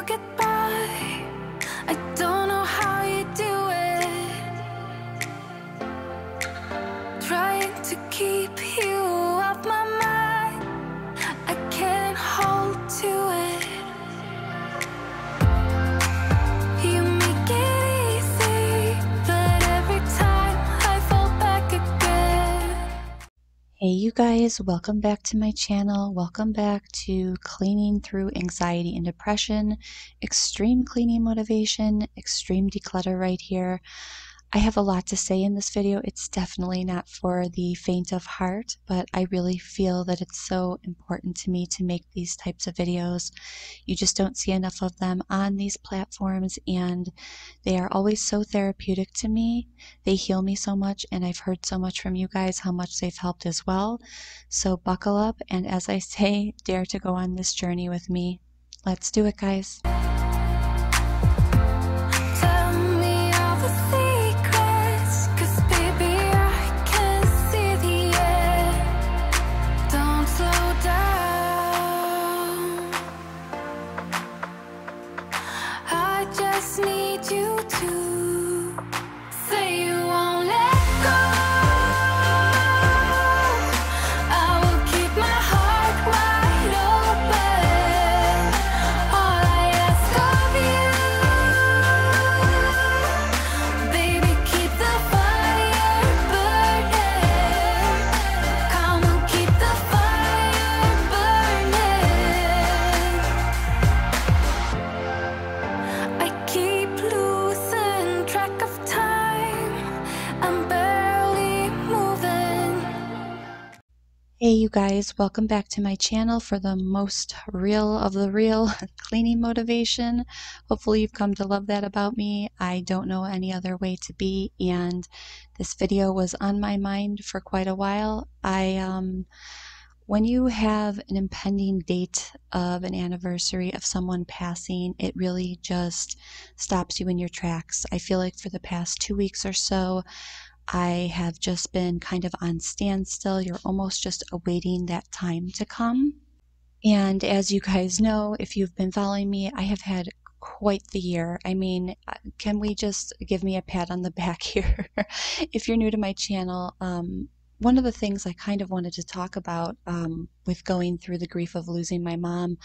get by. I don't know how you do it. Trying to keep you off my mind. I can't hold to it. You make it easy, but every time I fall back again. Hey you guys, welcome back to my channel. Welcome back to Cleaning Through Anxiety and Depression, Extreme Cleaning Motivation, Extreme Declutter right here. I have a lot to say in this video. It's definitely not for the faint of heart, but I really feel that it's so important to me to make these types of videos. You just don't see enough of them on these platforms, and they are always so therapeutic to me. They heal me so much, and I've heard so much from you guys how much they've helped as well. So buckle up, and as I say, dare to go on this journey with me. Let's do it, guys. Tell me all the secrets, 'cause baby I can see the end. Don't slow down. I just need you to say you won't let go. I will keep my heart wide open. All I ask of you, baby, keep the fire burning. Come on, keep the fire burning. I keep losing track of time. I'm barely moving. Hey you guys, welcome back to my channel for the most real of the real cleaning motivation. Hopefully you've come to love that about me. I don't know any other way to be, and this video was on my mind for quite a while. When you have an impending date of an anniversary of someone passing, it really just stops you in your tracks. I feel like for the past 2 weeks or so, I have just been kind of on standstill. You're almost just awaiting that time to come. And as you guys know, if you've been following me, I have had quite the year. I mean, can we just give me a pat on the back here? If you're new to my channel, one of the things I kind of wanted to talk about with going through the grief of losing my mom,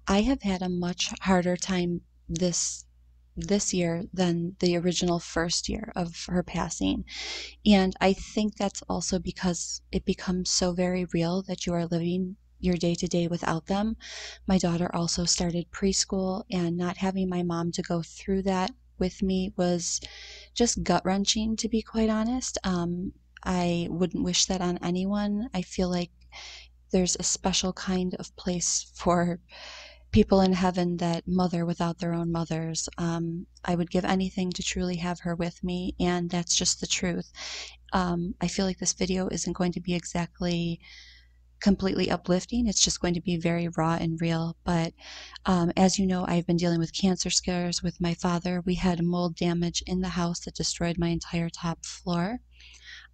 I have had a much harder time this year than the original first year of her passing. And I think that's also because it becomes so very real that you are living your day to day without them. My daughter also started preschool, and not having my mom to go through that with me was just gut wrenching, to be quite honest. I wouldn't wish that on anyone. I feel like there's a special kind of place for people in heaven that mother without their own mothers. I would give anything to truly have her with me, and that's just the truth. I feel like this video isn't going to be exactly completely uplifting. It's just going to be very raw and real. But as you know, I've been dealing with cancer scares with my father. We had mold damage in the house that destroyed my entire top floor.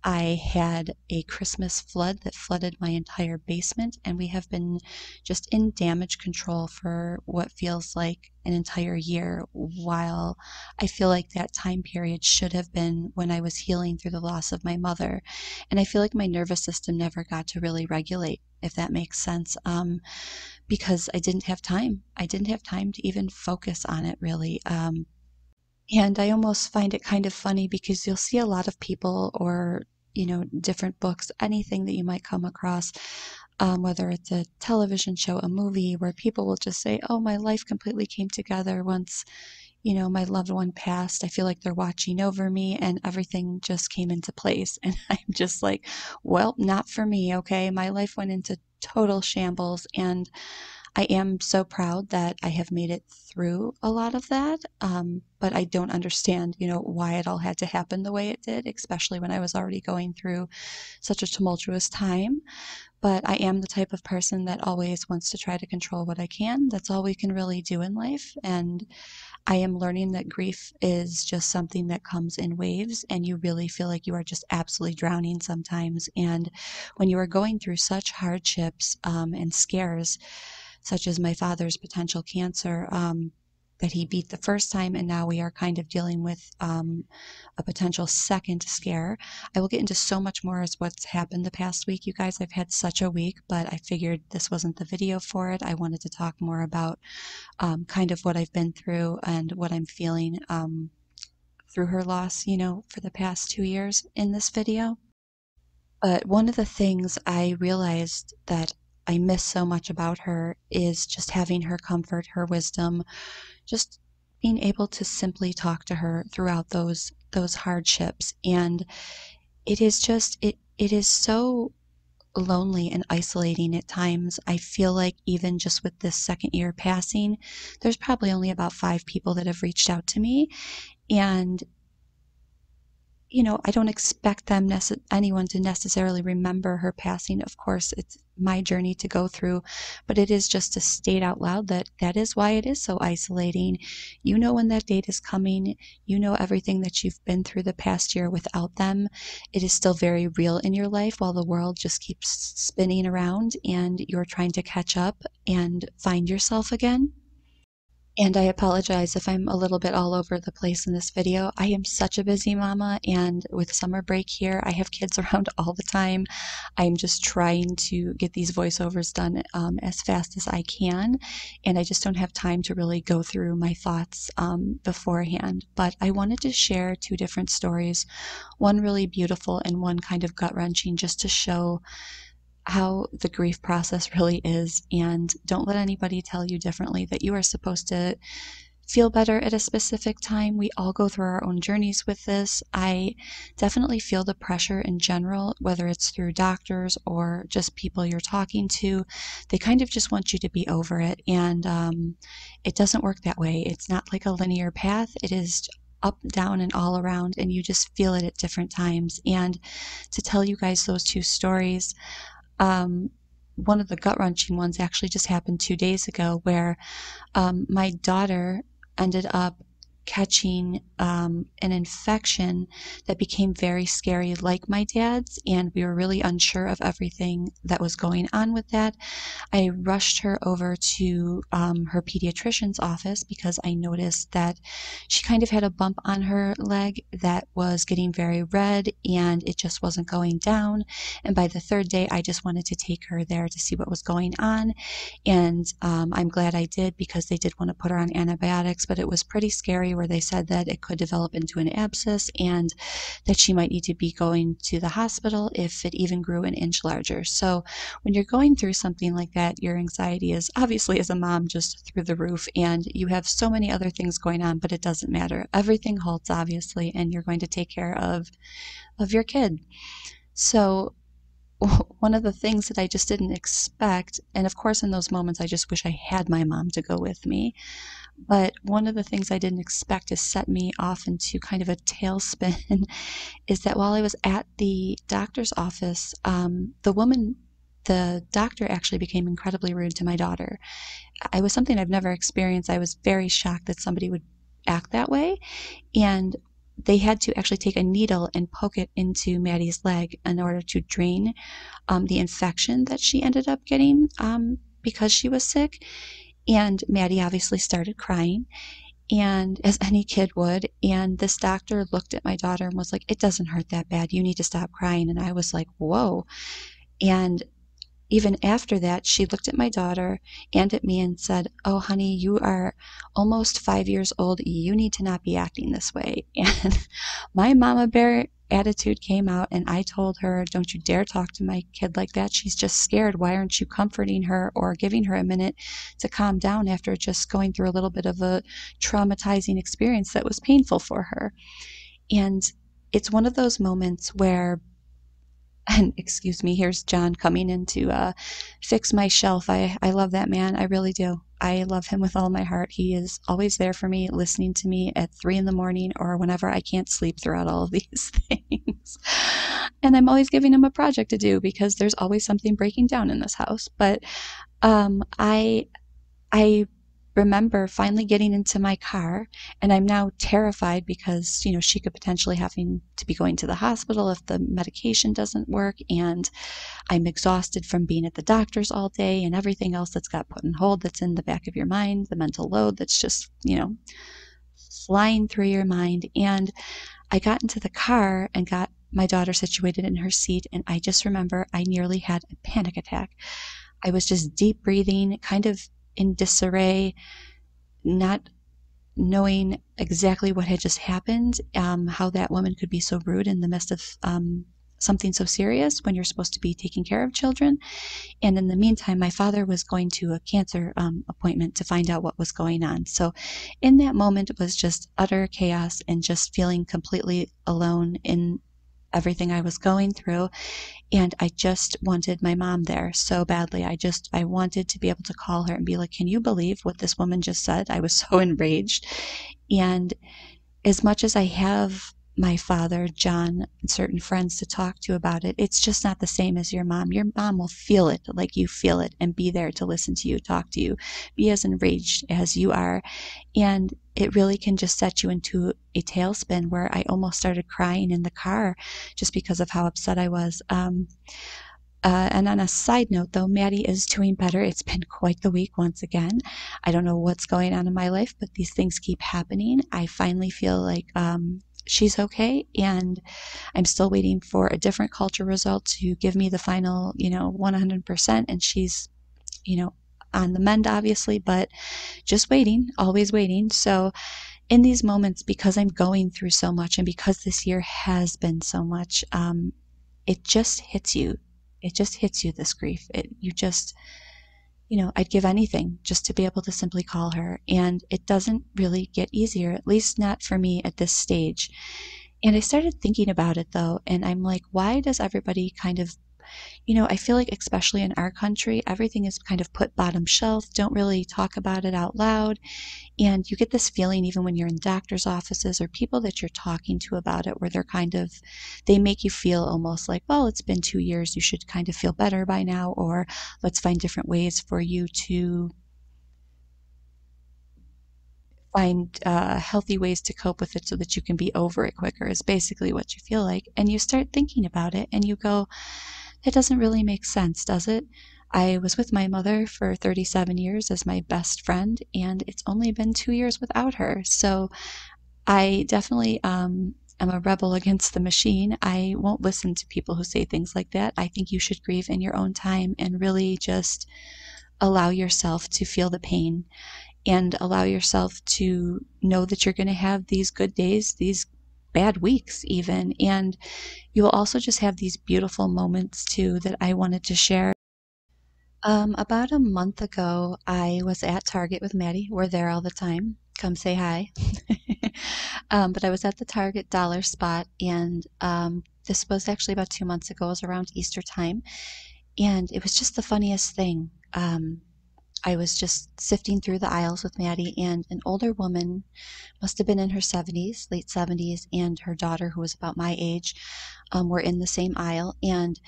I had a Christmas flood that flooded my entire basement, and we have been just in damage control for what feels like an entire year, while I feel like that time period should have been when I was healing through the loss of my mother. And I feel like my nervous system never got to really regulate, if that makes sense, because I didn't have time. I didn't have time to even focus on it, really. And I almost find it kind of funny because you'll see a lot of people, or, you know, different books, anything that you might come across, whether it's a television show, a movie, where people will just say, oh, my life completely came together once, you know, my loved one passed. I feel like they're watching over me and everything just came into place. And I'm just like, well, not for me, okay? My life went into total shambles, and I am so proud that I have made it through a lot of that, but I don't understand, you know, why it all had to happen the way it did, especially when I was already going through such a tumultuous time. But I am the type of person that always wants to try to control what I can. That's all we can really do in life. And I am learning that grief is just something that comes in waves, and you really feel like you are just absolutely drowning sometimes. And when you are going through such hardships and scares, such as my father's potential cancer, that he beat the first time, and now we are kind of dealing with a potential second scare. I will get into so much more as what's happened the past week, you guys. I've had such a week, but I figured this wasn't the video for it. I wanted to talk more about kind of what I've been through and what I'm feeling through her loss, for the past 2 years in this video. But one of the things I realized that I miss so much about her is just having her comfort, her wisdom, just being able to simply talk to her throughout those hardships. And it is just it is so lonely and isolating at times. I feel like even just with this second year passing, there's probably only about 5 people that have reached out to me. And I don't expect anyone to necessarily remember her passing. Of course, it's my journey to go through, but it is just to state out loud that that is why it is so isolating. You know when that date is coming. You know everything that you've been through the past year without them. It is still very real in your life while the world just keeps spinning around and you're trying to catch up and find yourself again. And I apologize if I'm a little bit all over the place in this video. I am such a busy mama, and with summer break here, I have kids around all the time. I'm just trying to get these voiceovers done as fast as I can, and I just don't have time to really go through my thoughts beforehand. But I wanted to share 2 different stories, one really beautiful and one kind of gut-wrenching, just to show how the grief process really is. And don't let anybody tell you differently, that you are supposed to feel better at a specific time. We all go through our own journeys with this. I definitely feel the pressure in general, whether it's through doctors or just people you're talking to. They kind of just want you to be over it. And it doesn't work that way. It's not like a linear path. It is up, down, and all around, and you just feel it at different times. And to tell you guys those 2 stories, one of the gut-wrenching ones actually just happened 2 days ago, where my daughter ended up catching an infection that became very scary like my dad's, and we were really unsure of everything that was going on with that. I rushed her over to her pediatrician's office because I noticed that she kind of had a bump on her leg that was getting very red and it just wasn't going down. And by the 3rd day, I just wanted to take her there to see what was going on. And I'm glad I did, because they did want to put her on antibiotics, but it was pretty scary, where they said that it could develop into an abscess and that she might need to be going to the hospital if it even grew an inch larger. So when you're going through something like that, your anxiety is obviously, as a mom, just through the roof, and you have so many other things going on, but it doesn't matter. Everything halts, obviously, and you're going to take care of your kid. So one of the things that I just didn't expect, and of course in those moments I just wish I had my mom to go with me, but one of the things I didn't expect to set me off into kind of a tailspin is that while I was at the doctor's office, the doctor actually became incredibly rude to my daughter. It was something I've never experienced. I was very shocked that somebody would act that way, and they had to actually take a needle and poke it into Maddie's leg in order to drain the infection that she ended up getting because she was sick. And Maddie obviously started crying, and as any kid would. And this doctor looked at my daughter and was like, "It doesn't hurt that bad. You need to stop crying." And I was like, whoa. And even after that, she looked at my daughter and at me and said, "Oh, honey, you are almost 5 years old. You need to not be acting this way." And my mama bear attitude came out, and I told her, "Don't you dare talk to my kid like that. She's just scared. Why aren't you comforting her or giving her a minute to calm down after just going through a little bit of a traumatizing experience that was painful for her?" And it's one of those moments where, and excuse me, here's John coming in to fix my shelf. I love that man. I really do. I love him with all my heart. He is always there for me, listening to me at 3 in the morning or whenever I can't sleep throughout all of these things. And I'm always giving him a project to do because there's always something breaking down in this house. But I remember finally getting into my car, and I'm now terrified because, she could potentially having to be going to the hospital if the medication doesn't work, and I'm exhausted from being at the doctor's all day and everything else that's got put on hold that's in the back of your mind, the mental load that's just, flying through your mind. And I got into the car and got my daughter situated in her seat, and I just remember I nearly had a panic attack. I was just deep breathing, kind of in disarray, not knowing exactly what had just happened, how that woman could be so rude in the midst of something so serious when you're supposed to be taking care of children. And in the meantime, my father was going to a cancer appointment to find out what was going on. So in that moment, it was just utter chaos and just feeling completely alone in everything I was going through. And I just wanted my mom there so badly. I wanted to be able to call her and be like, can you believe what this woman just said? I was so enraged. And as much as I have my father, John, and certain friends to talk to about it, it's just not the same as your mom. Your mom will feel it like you feel it and be there to listen to you, talk to you, be as enraged as you are. And it really can just set you into a tailspin where I almost started crying in the car just because of how upset I was. And on a side note, though, Maddie is doing better. It's been quite the week once again. I don't know what's going on in my life, but these things keep happening. I finally feel like she's okay, and I'm still waiting for a different culture result to give me the final, 100%. And she's, on the mend, obviously, but just waiting, always waiting. So in these moments, because I'm going through so much and because this year has been so much, it just hits you. It just hits you, this grief. I'd give anything just to be able to simply call her. And it doesn't really get easier, at least not for me at this stage. And I started thinking about it, though, and I'm like, why does everybody kind of, I feel like especially in our country, everything is kind of put bottom shelf, don't really talk about it out loud. And you get this feeling even when you're in doctor's offices or people that you're talking to about it, where they make you feel almost like, well, it's been 2 years, you should kind of feel better by now, or let's find different ways for you to find healthy ways to cope with it so that you can be over it quicker, is basically what you feel like. And you start thinking about it and you go, that doesn't really make sense, does it? I was with my mother for 37 years as my best friend, and it's only been 2 years without her. So I definitely am a rebel against the machine. I won't listen to people who say things like that. I think you should grieve in your own time and really just allow yourself to feel the pain and allow yourself to know that you're going to have these good days, these bad weeks even, and you will also just have these beautiful moments too that I wanted to share. About a month ago, I was at Target with Maddie. We're there all the time. Come say hi. But I was at the Target dollar spot, and this was actually about 2 months ago. It was around Easter time, and it was just the funniest thing. I was just sifting through the aisles with Maddie, and an older woman, must have been in her 70s, late 70s, and her daughter, who was about my age, were in the same aisle. And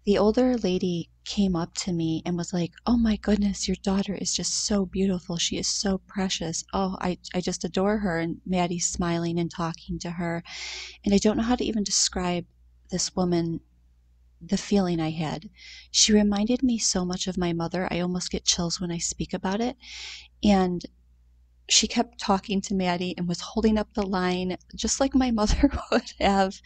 the older lady came up to me and was like, "Oh my goodness, your daughter is just so beautiful. She is so precious. Oh, I just adore her." And Maddie's smiling and talking to her. And I don't know how to even describe this woman, the feeling I had. She reminded me so much of my mother. I almost get chills when I speak about it. And she kept talking to Maddie and was holding up the line just like my mother would have.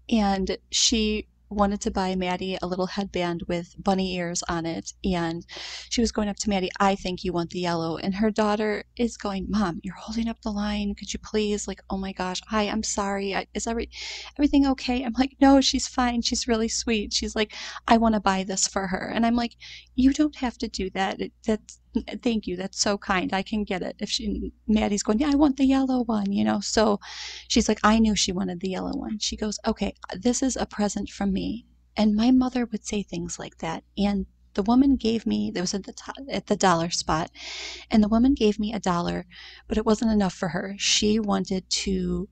And she wanted to buy Maddie a little headband with bunny ears on it. And she was going up to Maddie, "I think you want the yellow." And her daughter is going, "Mom, you're holding up the line. Could you please?" Like, "Oh my gosh, hi, I'm sorry. Is everything okay?" I'm like, "No, she's fine. She's really sweet." She's like, "I want to buy this for her." And I'm like, "You don't have to do that. Thank you. That's so kind. I can get it." Maddie's going, "Yeah, I want the yellow one. So she's like, "I knew she wanted the yellow one." She goes, "Okay, this is a present from me." And my mother would say things like that. And the woman gave me, that was at the dollar spot, and the woman gave me $1, but it wasn't enough for her. She wanted to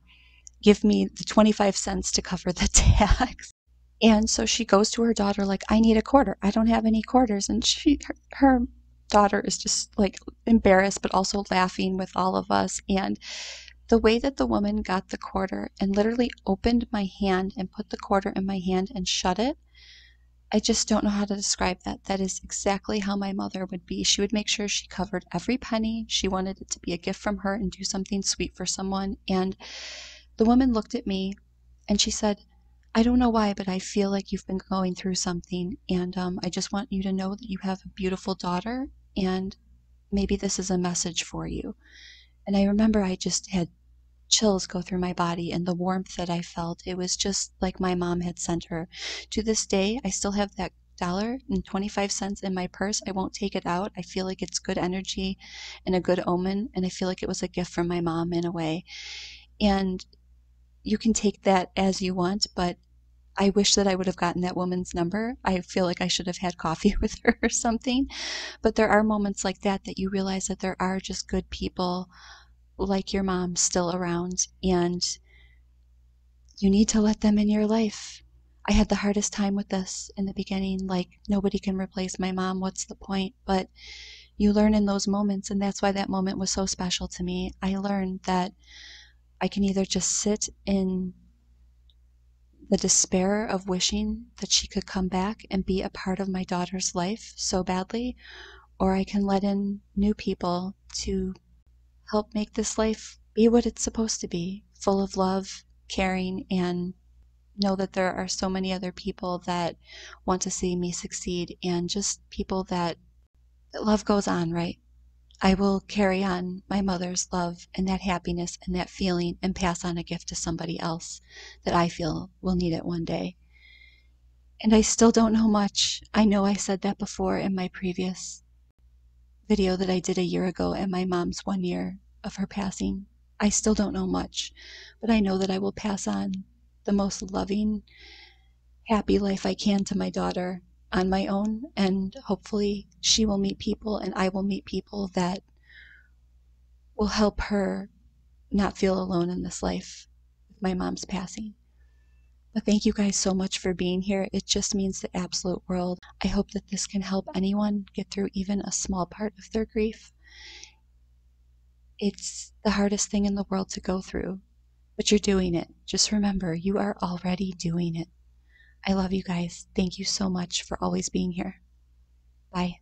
give me the 25 cents to cover the tax. And so she goes to her daughter like, "I need a quarter. I don't have any quarters." And her daughter is just like embarrassed, but also laughing with all of us. And the way that the woman got the quarter and literally opened my hand and put the quarter in my hand and shut it, I just don't know how to describe that. That is exactly how my mother would be. She would make sure she covered every penny. She wanted it to be a gift from her and do something sweet for someone. And the woman looked at me and she said, I don't know why, but I feel like you've been going through something. And I just want you to know that you have a beautiful daughter and maybe this is a message for you. And I remember I just had chills go through my body and the warmth that I felt. It was just like my mom had sent her. To this day, I still have that $1.25 in my purse. I won't take it out. I feel like it's good energy and a good omen, and I feel like it was a gift from my mom in a way. And you can take that as you want, but I wish that I would have gotten that woman's number. I feel like I should have had coffee with her or something. But there are moments like that that you realize that there are just good people like your mom still around, and you need to let them in your life. I had the hardest time with this in the beginning, like nobody can replace my mom, what's the point? But you learn in those moments, and that's why that moment was so special to me. I learned that I can either just sit in the despair of wishing that she could come back and be a part of my daughter's life so badly, or I can let in new people to help make this life be what it's supposed to be, full of love, caring, and know that there are so many other people that want to see me succeed, and just people that love goes on, right? I will carry on my mother's love and that happiness and that feeling and pass on a gift to somebody else that I feel will need it one day. And I still don't know much. I know I said that before in my previous video that I did a year ago at my mom's 1 year of her passing. I still don't know much, but I know that I will pass on the most loving, happy life I can to my daughter on my own, and hopefully she will meet people and I will meet people that will help her not feel alone in this life with my mom's passing. But thank you guys so much for being here. It just means the absolute world. I hope that this can help anyone get through even a small part of their grief. It's the hardest thing in the world to go through, but you're doing it. Just remember, you are already doing it. I love you guys. Thank you so much for always being here. Bye.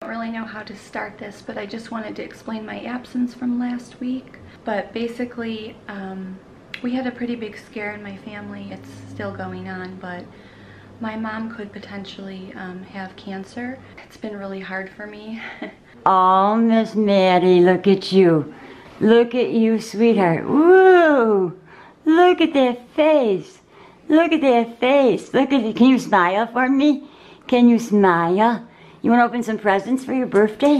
I don't really know how to start this, but I just wanted to explain my absence from last week. But basically, we had a pretty big scare in my family. It's still going on, but my mom could potentially have cancer. It's been really hard for me. Oh, Miss Maddie, look at you. Look at you, sweetheart. Woo! Look at that face. Look at that face. Look at it. Can you smile for me? Can you smile? You want to open some presents for your birthday?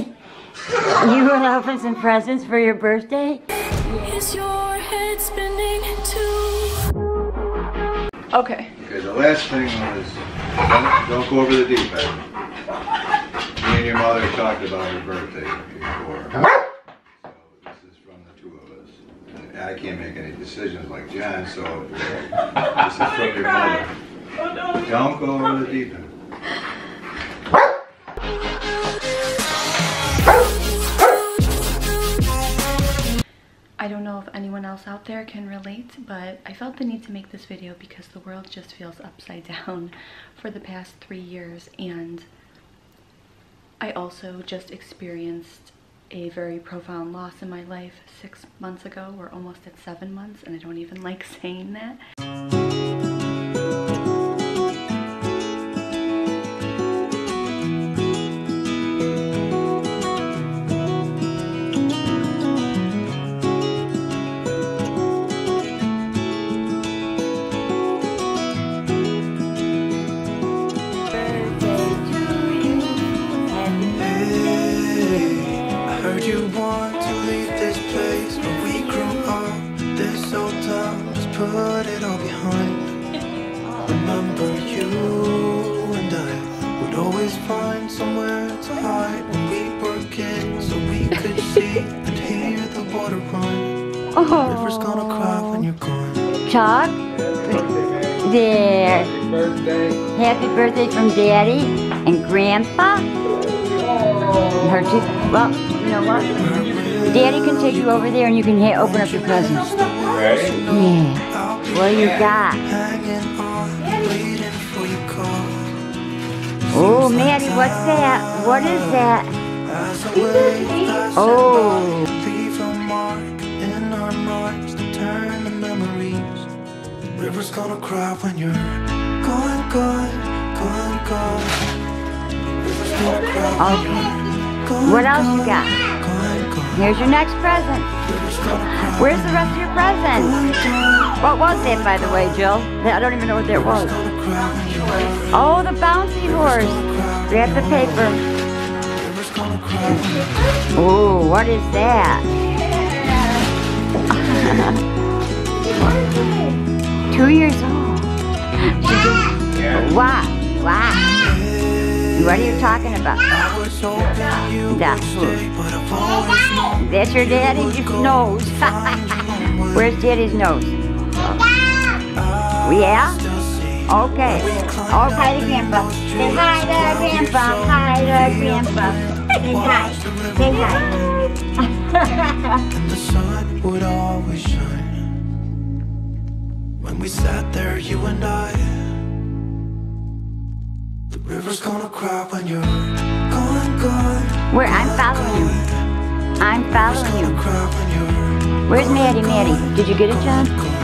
You want to open some presents for your birthday? Is your head spinning too? Okay. Okay, the last thing was, don't go over the deep end. Me and your mother talked about your birthday before. So this is from the two of us. And I can't make any decisions like John, so this is from your mother. Don't go over the deep end. I don't know if anyone else out there can relate, but I felt the need to make this video because the world just feels upside down for the past 3 years, and I also just experienced a very profound loss in my life 6 months ago. We're almost at 7 months, and I don't even like saying that. Put it all behind. Remember you and I would always find somewhere to hide when we were kids, so we could see and hear the water run. The river's gonna cry when you're gone. Chuck? There. Happy birthday. Happy birthday from Daddy and Grandpa. Oh. her too. Well, you know what? Daddy can take you over there and you can open up your presents. Ready? Yeah. What do you got? Hanging on, waiting for your call. Oh, Maddie, what's that? What is that? As the waves pass Oh. leave a mark in our minds that turn to memories. River's gonna cry when you're gone, gone, gone, gone. River's gonna cry when Okay. you're gone. What else you got? Gone, gone. Here's your next present. River's gonna cry. Where's the rest of your present? What was that, by the way, Jill? I don't even know what that was. Gonna cry when you're Oh, the bouncy horse. Grab the paper. River's gonna cry when you're Oh, what is that? 2 years old. What? What? What are you talking about? I was hoping you That's would stay, but I've always known That's your daddy's nose. Where's daddy's nose? Yeah? still see. Okay. Okay to grandpa. Say hi to grandpa. Hi to grandpa. Say hi. Say hi. And the sun would always shine when we sat there, you and I. The river's gonna cry when you're gone, gone. Where? I'm following you. I'm following you. Cry when you're Where's Maddie? Maddie? Did you get it, John? gone.